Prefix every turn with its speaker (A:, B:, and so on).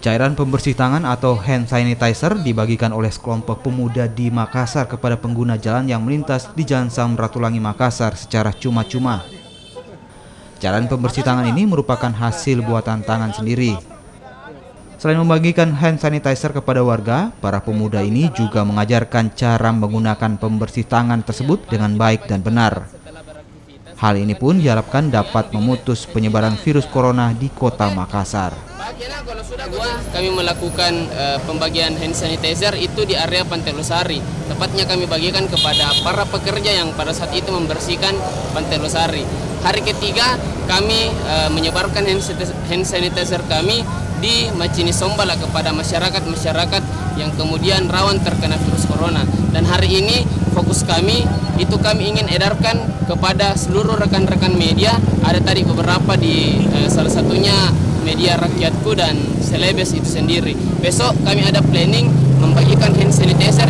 A: Cairan pembersih tangan atau hand sanitizer dibagikan oleh sekelompok pemuda di Makassar kepada pengguna jalan yang melintas di Jalan Samratulangi Makassar secara cuma-cuma. Cairan pembersih tangan ini merupakan hasil buatan tangan sendiri. Selain membagikan hand sanitizer kepada warga, para pemuda ini juga mengajarkan cara menggunakan pembersih tangan tersebut dengan baik dan benar. Hal ini pun diharapkan dapat memutus penyebaran virus corona di kota Makassar.
B: Kami melakukan pembagian hand sanitizer itu di area Pantai Losari. Tepatnya kami bagikan kepada para pekerja yang pada saat itu membersihkan Pantai Losari. Hari ketiga kami menyebarkan hand sanitizer kami di Macini Sombala kepada masyarakat yang kemudian rawan terkena virus corona. Dan hari ini fokus kami itu kami ingin edarkan kepada seluruh rekan-rekan media. Ada tadi beberapa di salah satunya media Rakyatku dan Selebes itu sendiri. Besok kami ada planning membagikan hand sanitizer